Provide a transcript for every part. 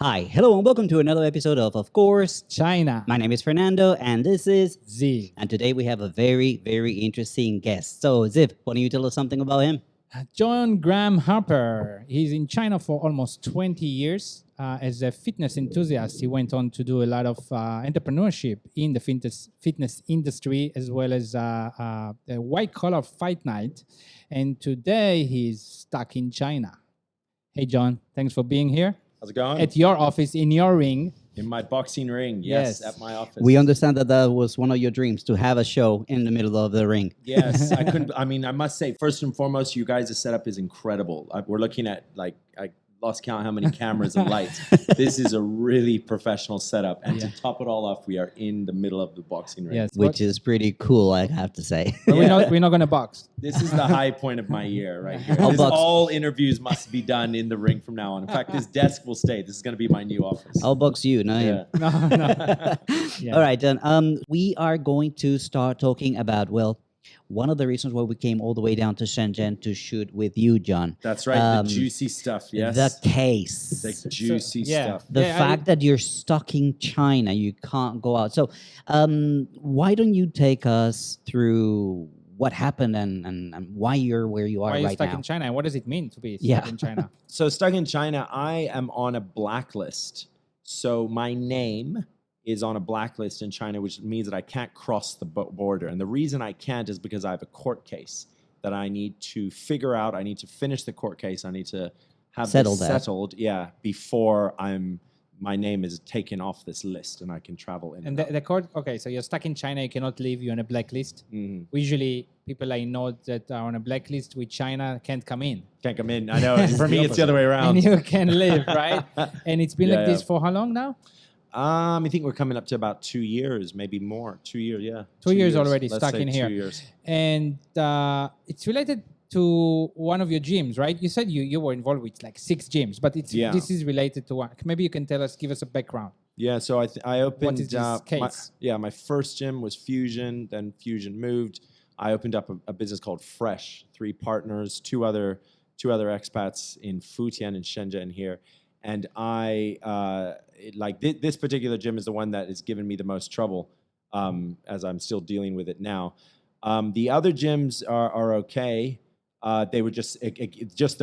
Hi, hello, and welcome to another episode of course, China. my name is Fernando, and this is Z. and today we have a very, very interesting guest. So, Zip, why don't you tell us something about him? John Graham Harper. He's in China for almost 20 years. As a fitness enthusiast, he went on to do a lot of entrepreneurship in the fitness industry, as well as a white-collar fight night. And today, he's stuck in China. Hey, John, thanks for being here. How's it going? At your office, in your ring. In my boxing ring, yes, Yes. at my office. We understand that was one of your dreams to have a show in the middle of the ring. Yes, I couldn't. I mean, I must say, first and foremost, you guys' setup is incredible. We're looking at I lost count how many cameras and lights. This is a really professional setup, and to top it all off, we are in the middle of the boxing ring. Yes. Which is pretty cool, I have to say. But Yeah. we're not going to box. This is the high point of my year right here. I'll box. All interviews must be done in the ring from now on. In fact, this desk will stay. This is going to be my new office. I'll box you, not him. Yeah. No. Yeah. All right, then. We are going to start talking about, well, one of the reasons why we came all the way down to Shenzhen to shoot with you, John. That's right. The juicy stuff. Yes. The case. The juicy yeah. stuff. The Yeah, fact that you're stuck in China, you can't go out. So, why don't you take us through what happened and why you're where you are Why are you right stuck now? in China? And what does it mean to be stuck Yeah. in China? So stuck in China, I am on a blacklist. So my name is on a blacklist in China, which means that I can't cross the border. And the reason I can't is because I have a court case that I need to figure out. I need to finish the court case. I need to have Settle this that. settled, before my name is taken off this list and I can travel in. And the court, okay, so you're stuck in China, you cannot leave, you're on a blacklist. Mhm. Usually, people I know that are on a blacklist with China can't come in. Can't come in. I know. For me, it's the other way around. And you can live, right? And it's been Yeah, like this yeah. for how long now? I think we're coming up to about 2 years, maybe more. 2 years, yeah. 2 years already Let's stuck say in here. 2 years. And it's related to one of your gyms, right? You said you were involved with like 6 gyms, but Yeah. this is related to one. Maybe you can give us a background. Yeah, so I opened. is this case? My first gym was Fusion. Then Fusion moved. I opened up a business called Fresh. 3 partners, two other expats in Futian and Shenzhen here, and this particular gym is the one that has given me the most trouble, as I'm still dealing with it now. The other gyms are okay. They were just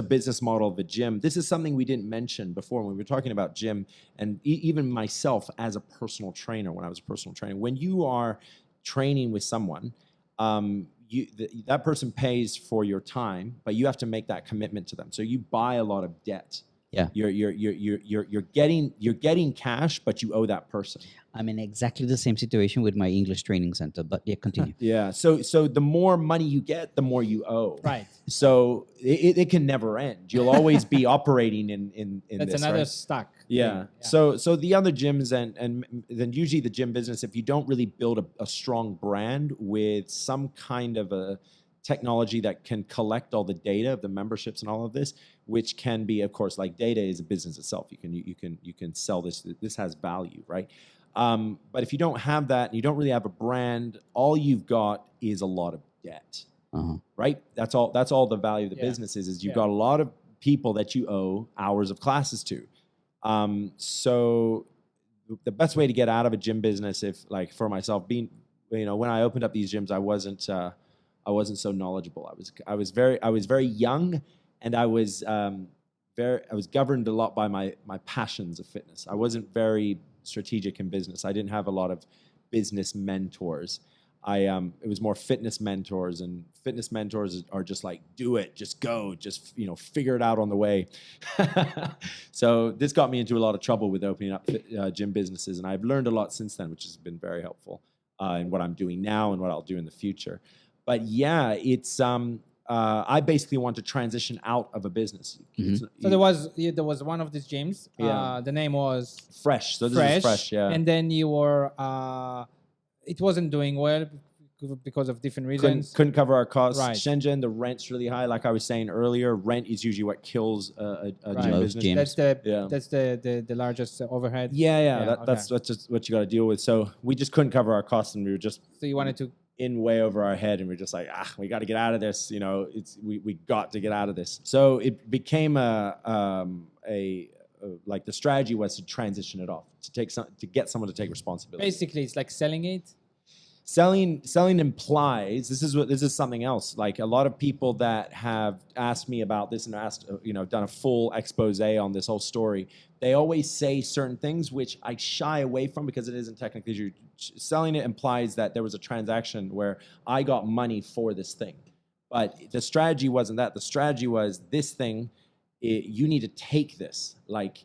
the business model of the gym. This is something we didn't mention before when we were talking about gym, and even myself as a personal trainer, when I was a personal trainer, when you are training with someone, that person pays for your time, but you have to make that commitment to them. So you buy a lot of debt. Yeah. You're getting cash, but you owe that person. I'm in exactly the same situation with my English training center, but yeah, continue. Yeah. So the more money you get, the more you owe. Right. So it can never end. You'll always be operating in That's this. another Right? stuck. Yeah. So the other gyms and then usually the gym business, if you don't really build a strong brand with some kind of a technology that can collect all the data of the memberships and all of this, which can be, of course, like data is a business itself. You can sell this. This has value, right? But if you don't have that and you don't really have a brand, all you've got is a lot of debt, right? That's all the value of the business is you've got a lot of people that you owe hours of classes to. So the best way to get out of a gym business, if like for myself, being, when I opened up these gyms, I wasn't so knowledgeable. I was very young, and I was governed a lot by my passions of fitness. I wasn't very strategic in business. I didn't have a lot of business mentors. It was more fitness mentors, and fitness mentors are just like, do it, just go, just figure it out on the way. So this got me into a lot of trouble with opening up gym businesses, and I've learned a lot since then, which has been very helpful in what I'm doing now and what I'll do in the future. But yeah, it's I basically want to transition out of a business. So there was one of these gyms. Yeah. The name was Fresh. So this Fresh. is Fresh, yeah. And then you were. It wasn't doing well because of different reasons. Couldn't cover our costs. Right. Shenzhen, the rent's really high. Like I was saying earlier, rent is usually what kills a gym Most business. gyms. That's the largest overhead. Yeah. Okay. That's just what you got to deal with. So we just couldn't cover our costs, and we were just So you wanted to. in way over our head, and we're just like, we got to get out of this. We got to get out of this. So it became a like the strategy was to transition it off, to get someone to take responsibility. Basically, it's like selling it. Selling implies, this is something else. Like a lot of people that have asked me about this and asked, done a full expose on this whole story, they always say certain things which I shy away from because it isn't technically true. Selling it implies that there was a transaction where I got money for this thing. But the strategy wasn't that. The strategy was this thing, you need to take this. Like,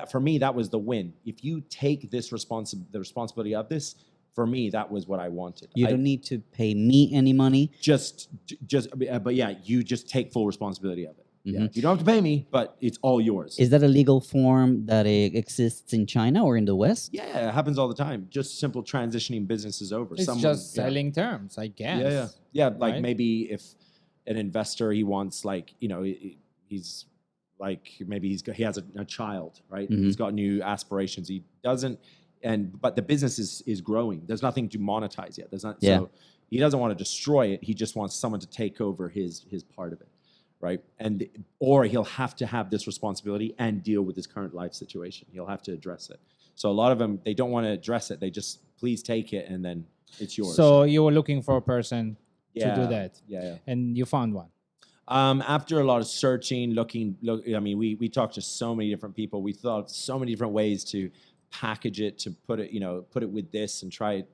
for me, that was the win. If you take this the responsibility of this, for me, that was what I wanted. You don't need to pay me any money. But yeah, you just take full responsibility of it. Mm-hmm. Yeah. You don't have to pay me, but it's all yours. Is that a legal form that exists in China or in the West? Yeah, it happens all the time. Just simple transitioning businesses over. It's just selling terms, I guess. Yeah. Like right? maybe if an investor, he wants he's like, maybe he has a child, right? Mm-hmm. He's got new aspirations. He doesn't. But the business is growing. There's nothing to monetize yet. There's not. Yeah. So he doesn't want to destroy it. He just wants someone to take over his part of it, right? Or he'll have to have this responsibility and deal with his current life situation. He'll have to address it. So a lot of them, they don't want to address it. They just, please take it, and then it's yours. So you were looking for a person to do that. Yeah. And you found one. After a lot of searching, we talked to so many different people. We thought of so many different ways to package it, to put it with this and try it,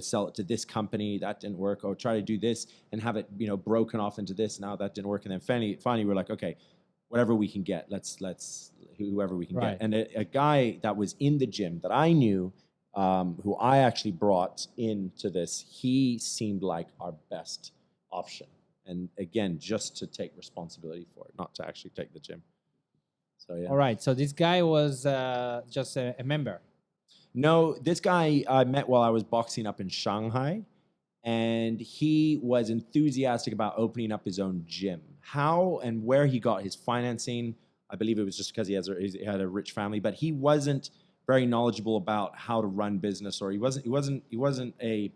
sell it to this company. That didn't work. Or try to do this and have it, broken off into this. Now that didn't work. And then finally we're like, okay, whatever we can get, let's whoever we can Right. get. And a guy that was in the gym that I knew, who I actually brought into this, he seemed like our best option. And again, just to take responsibility for it, not to actually take the gym. So yeah. All right. So this guy was just a member. No, this guy I met while I was boxing up in Shanghai, and he was enthusiastic about opening up his own gym. How and where he got his financing, I believe it was just because he had a rich family, but he wasn't very knowledgeable about how to run business, or he wasn't a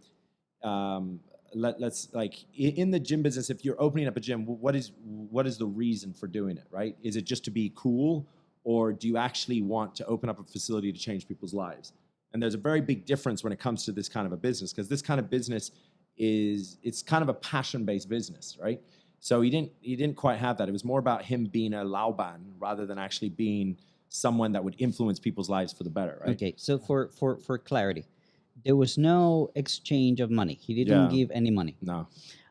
let's like in the gym business. If you're opening up a gym, what is the reason for doing it, right? Is it just to be cool, or do you actually want to open up a facility to change people's lives? And there's a very big difference when it comes to this kind of a business, because this kind of business it's kind of a passion-based business, right? So he didn't quite have that. It was more about him being a laoban rather than actually being someone that would influence people's lives for the better, right? Okay, so for clarity, there was no exchange of money. He didn't give any money. No.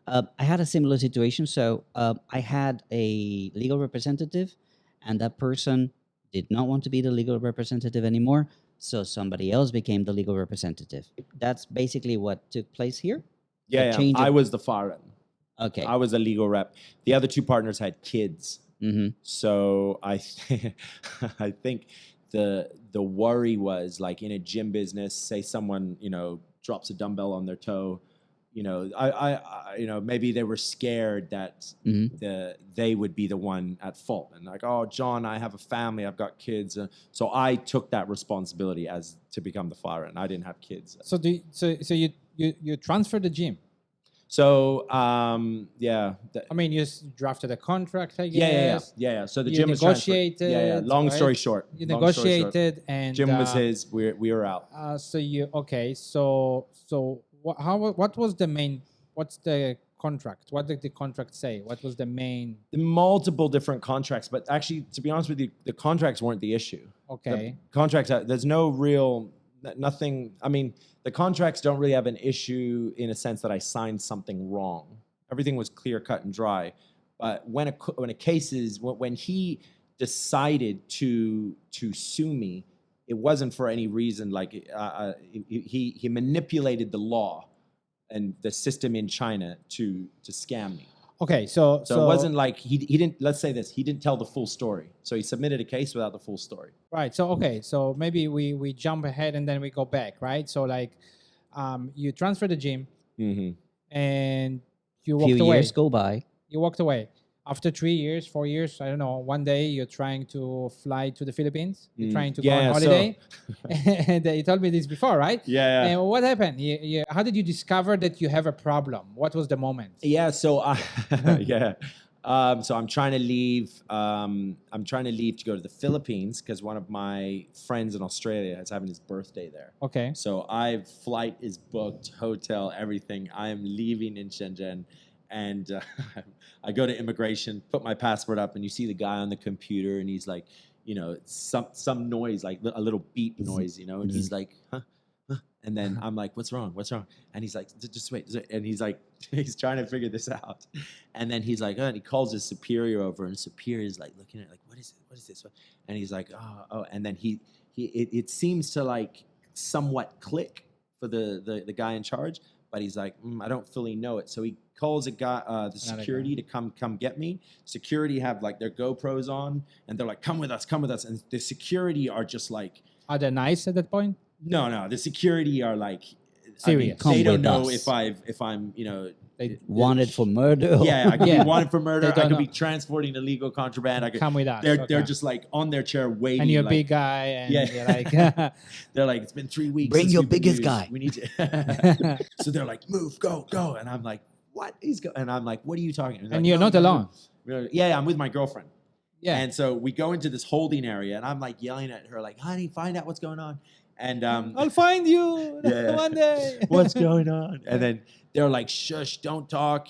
I had a similar situation. So I had a legal representative, and that person did not want to be the legal representative anymore. So somebody else became the legal representative. That's basically what took place here. Yeah. I was the foreign. Okay. I was a legal rep. The other two partners had kids. Mm-hmm. So I think the worry was, like, in a gym business, say someone, drops a dumbbell on their toe, maybe they were scared that they would be the one at fault, and like, oh, John, I have a family, I've got kids, so I took that responsibility as to become the father, and I didn't have kids. So you transferred the gym. So yeah. You drafted a contract, I guess. Yeah. So the You gym was transferred. negotiated, Yeah. Long right? story short. You negotiated, and Gym was his. We were out. So what was the main? What's the contract? What did the contract say? What was the main? The multiple different contracts, but actually, to be honest with you, the contracts weren't the issue. Okay. The contracts. There's no real nothing. The contracts don't really have an issue in a sense that I signed something wrong. Everything was clear, cut, and dry. But when a case is, when he decided to sue me, it wasn't for any reason. Like he manipulated the law and the system in China to scam me. Okay, so it wasn't like he didn't. Let's say this: he didn't tell the full story. So he submitted a case without the full story. Right. So maybe we jump ahead and then we go back. Right. So you transferred the gym, and you walked away. Few years go by. You walked away. After 3 years, 4 years, I don't know, one day you're trying to fly to the Philippines. You're trying to go on holiday. And you told me this before, right? Yeah. And what happened? How did you discover that you have a problem? What was the moment? Yeah. So So I'm trying to leave. I'm trying to leave to go to the Philippines because one of my friends in Australia is having his birthday there. Okay. So flight is booked, hotel, everything. I am leaving in Shenzhen, and I go to immigration, put my passport up, and you see the guy on the computer, and he's like, some noise, like a little beep noise, and he's like, huh? And then I'm like, what's wrong? What's wrong? And he's like, just wait. And he's like, he's trying to figure this out. And then he's like, and he calls his superior over, and his superior is like looking at it, like, what is it? What is this? And he's like, oh. And then it seems to like somewhat click for the guy in charge, but he's like, I don't fully know it. So he calls the security to come get me. Security have like their GoPros on, and they're like, come with us. And the security are just like, are they nice at that point? No. The security are like serious. They don't know us. if I'm They wanted for murder. Yeah, I could be wanted for murder. They I could don't be know. transporting illegal contraband. I could Come with us. They're just like on their chair waiting. and you're a like, big guy, and Yeah. you're like, they're like, it's been 3 weeks. Bring since your we've been biggest used. guy. We need to. So they're like, move, go, and I'm like, what? And I'm like, what are you talking? About? and Like, you're "No, not no, no." alone. Yeah, I'm with my girlfriend. Yeah. And so we go into this holding area, and I'm like yelling at her, like, honey, find out what's going on. And I'll find you one day. what's going on? And then they're like, shush, don't talk,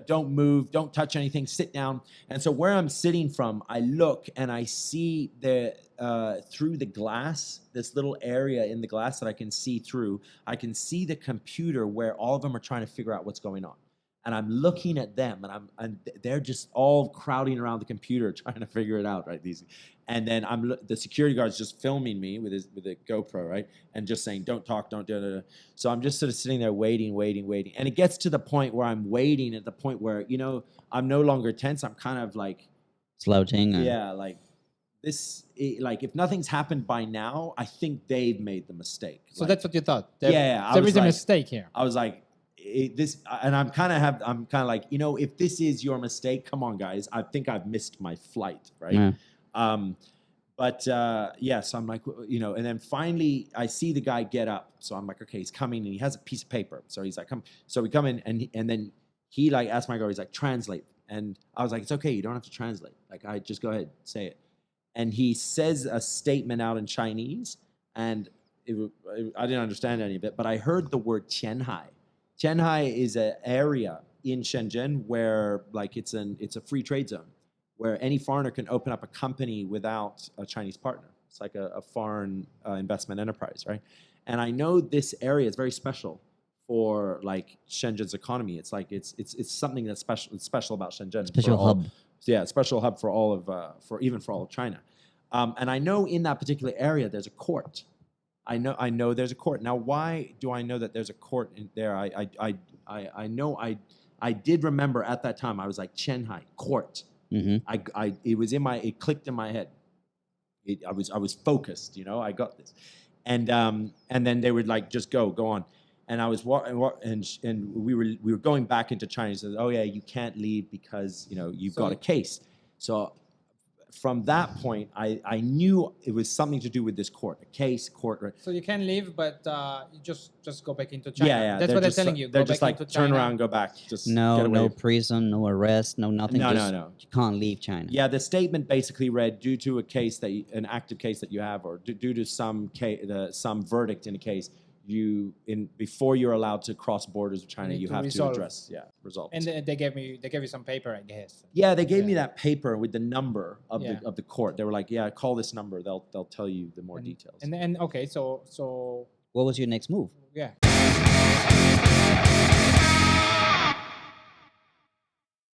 don't move, don't touch anything, sit down. And so where I'm sitting from, I look and I see through the glass, this little area in the glass that I can see through, I can see the computer where all of them are trying to figure out what's going on. And I'm looking at them, and they're just all crowding around the computer trying to figure it out, right? And then the security guard's just filming me with a GoPro, right? And just saying, don't talk, don't do. So I'm just sort of sitting there waiting. And it gets to the point where I'm waiting at the point where, I'm no longer tense. I'm kind of like Slouching. yeah, like this, like if nothing's happened by now, I think they've made the mistake. So Like, that's what you thought. I There was is a like- mistake here. I was like, and I'm kind of like, if this is your mistake, come on, guys. I think I've missed my flight, right? Yeah. So I'm like, and then finally I see the guy get up. So I'm like, okay, he's coming, and he has a piece of paper. So he's like, come. So we come in, and then he like asked my girl, he's like, translate. And I was like, it's okay, you don't have to translate. Like, I just go ahead, say it. And he says a statement out in Chinese, and I didn't understand any of it, but I heard the word Qianhai. Qianhai is an area in Shenzhen where like it's a free trade zone where any foreigner can open up a company without a Chinese partner. It's like a foreign investment enterprise, right? And I know this area is very special for like Shenzhen's economy. It's like it's something that's special. It's special about Shenzhen. Special hub. Yeah, special hub for all of for all of China. And I know in that particular area there's a court. I know there's a court. Now, why do I know that there's a court in there? I know I did remember at that time I was like Qianhai court. Mm-hmm. It clicked in my head. I was focused. I got this, and then they would like just go on, and I was and we were going back into China. Said, oh yeah, you can't leave because you've got a case. So from that point, I knew it was something to do with this court, right? So you can leave, but you just go back into China. Yeah. That's what they're telling you. They're Go just back like into turn China. around, go back. Just get No away. prison, no arrest, no nothing. No. You can't leave China. Yeah, the statement basically read, due to an active case that you have, or due to some verdict in a case, before you're allowed to cross borders with China, need you to have resolve. to address resolve. And they gave you some paper, I guess. Yeah, they gave me that paper with the number of Yeah. the court. They were like, yeah, call this number. They'll tell you the more details. And okay, so What was your next move? yeah.